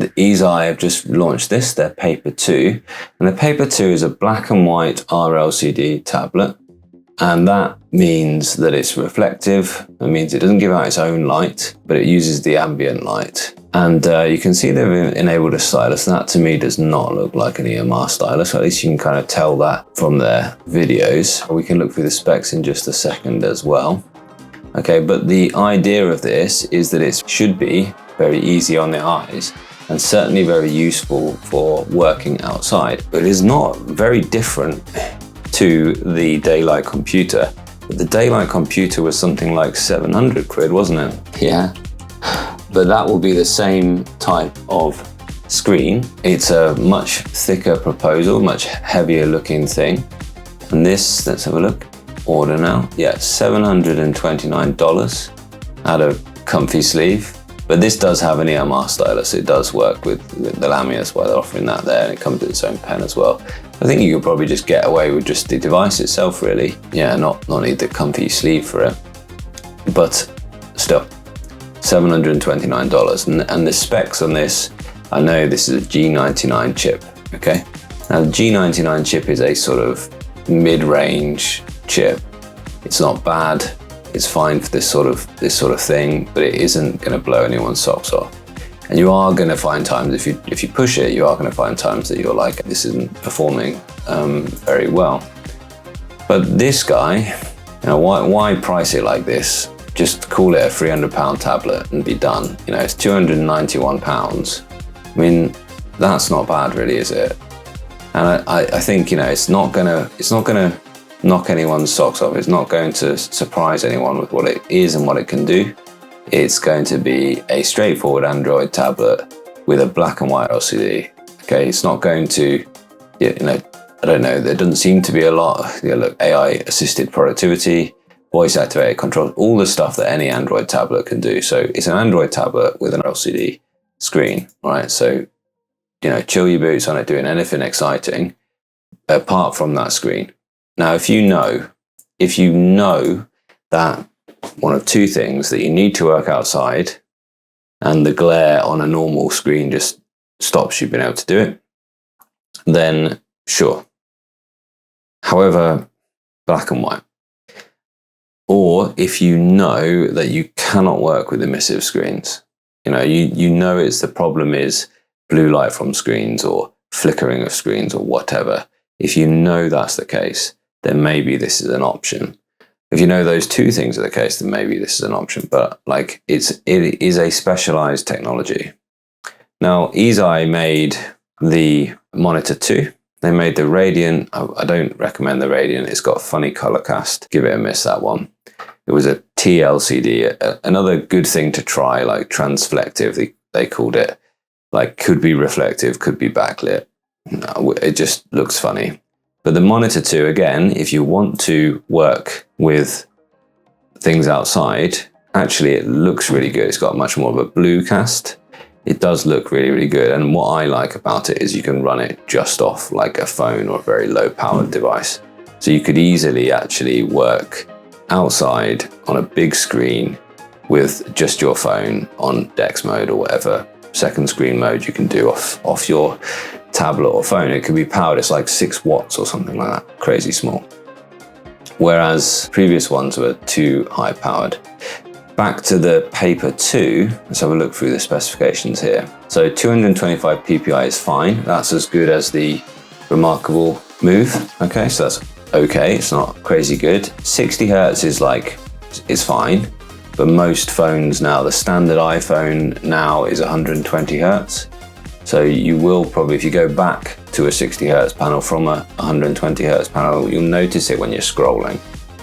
the Eazeye have just launched this, their Paper 2. And the Paper 2 is a black and white RLCD tablet. And that means that it's reflective. It means it doesn't give out its own light, but it uses the ambient light. And you can see they've enabled a stylus. That to me does not look like an EMR stylus. At least you can kind of tell that from their videos. We can look through the specs in just a second as well. Okay, but the idea of this is that it should be very easy on the eyes and certainly very useful for working outside. But it is not very different to the daylight computer. But the daylight computer was something like 700 quid, wasn't it? Yeah. But that will be the same type of screen. It's a much thicker proposal, much heavier looking thing. And this, let's have a look. Order now. Yeah, $729 at a comfy sleeve. But this does have an EMR stylus. It does work with the Lamy, that's why they're offering that there, and it comes with its own pen as well. I think you could probably just get away with just the device itself, really. Yeah, not need the comfy sleeve for it. But still, $729. And the specs on this, I know this is a G99 chip, okay? Now the G99 chip is a sort of mid-range chip. It's not bad. It's fine for this sort of thing, but it isn't going to blow anyone's socks off. And you are going to find times, if you push it, you are going to find times that you're like, this isn't performing very well. But this guy, you know, why price it like this? Just call it a £300 tablet and be done. You know, it's £291. I mean, that's not bad, really, is it? And I think, you know, it's not gonna knock anyone's socks off. It's not going to surprise anyone with what it is and what it can do. It's going to be a straightforward Android tablet with a black and white LCD. Okay, it's not going to, you know, I don't know, there doesn't seem to be a lot, you know, look, AI assisted productivity, voice activated controls, all the stuff that any Android tablet can do. So it's an Android tablet with an LCD screen, right? So, you know, chill your boots on it doing anything exciting apart from that screen. Now, if you know that one of two things, that you need to work outside and the glare on a normal screen just stops you being able to do it, then sure. However, black and white. Or if you know that you cannot work with emissive screens, you know it's the problem is blue light from screens or flickering of screens or whatever. If you know that's the case, then maybe this is an option. If you know those two things are the case, then maybe this is an option. But like it is a specialized technology. Now, Eazeye made the Monitor 2. They made the Radiant. I don't recommend the Radiant. It's got funny color cast. Give it a miss, that one. It was a TLCD. Another good thing to try, like transflective, they called it. Like could be reflective, could be backlit. No, it just looks funny. But the Monitor 2, again, if you want to work with things outside, actually it looks really good. It's got much more of a blue cast. It does look really, really good. And what I like about it is you can run it just off like a phone or a very low powered device. So you could easily actually work outside on a big screen with just your phone on DeX mode or whatever second screen mode you can do off your tablet or phone. It could be powered, it's like 6 watts or something like that, crazy small. Whereas previous ones were too high powered. Back to the Paper 2, let's have a look through the specifications here. So 225 ppi is fine. That's as good as the Remarkable Move. Okay, so that's okay. It's not crazy good. 60 Hertz is fine. But most phones now, the standard iPhone now is 120 Hertz. So you will probably, if you go back to a 60 Hertz panel from a 120 Hertz panel, you'll notice it when you're scrolling.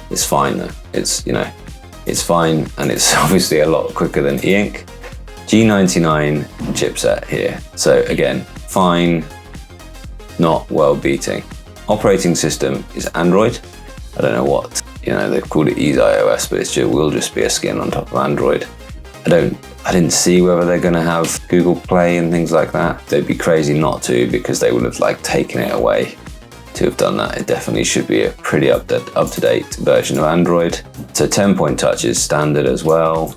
It's fine though. It's fine, and it's obviously a lot quicker than e-ink. G99 chipset here. So again, fine, not world beating. Operating system is Android. I don't know what, they've called it Eazeye OS, but it will just be a skin on top of Android. I didn't see whether they're going to have Google Play and things like that. They'd be crazy not to, because they would have taken it away to have done that. It definitely should be a pretty up-to-date version of Android. So 10-point touch is standard as well.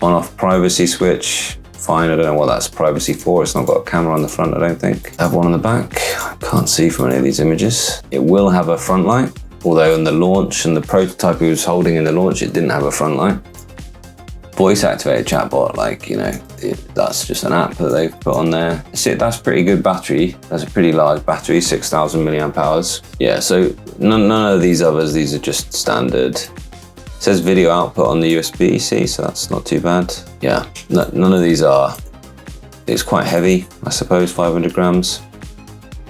On-off privacy switch, fine. I don't know what that's privacy for. It's not got a camera on the front, I don't think. I have one on the back. I can't see from any of these images. It will have a front light, although in the launch and the prototype he was holding in the launch, it didn't have a front light. Voice activated chatbot, like, you know, that's just an app that they've put on there. That's pretty good battery. That's a pretty large battery, 6,000 milliamp hours. Yeah, so none of these others, these are just standard. It says video output on the USB-C, so that's not too bad. Yeah, none of these are, it's quite heavy, I suppose, 500 grams.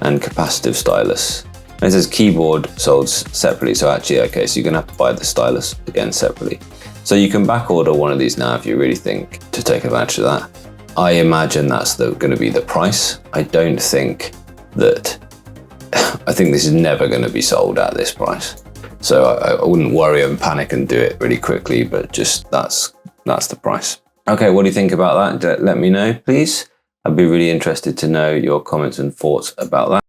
And capacitive stylus. And it says keyboard sold separately, so actually, okay, so you're gonna have to buy the stylus again separately. So you can back order one of these now if you really think to take advantage of that. I imagine that's going to be the price. I don't think that, I think this is never going to be sold at this price. So I wouldn't worry and panic and do it really quickly, but just that's the price. Okay, what do you think about that? Let me know, please. I'd be really interested to know your comments and thoughts about that.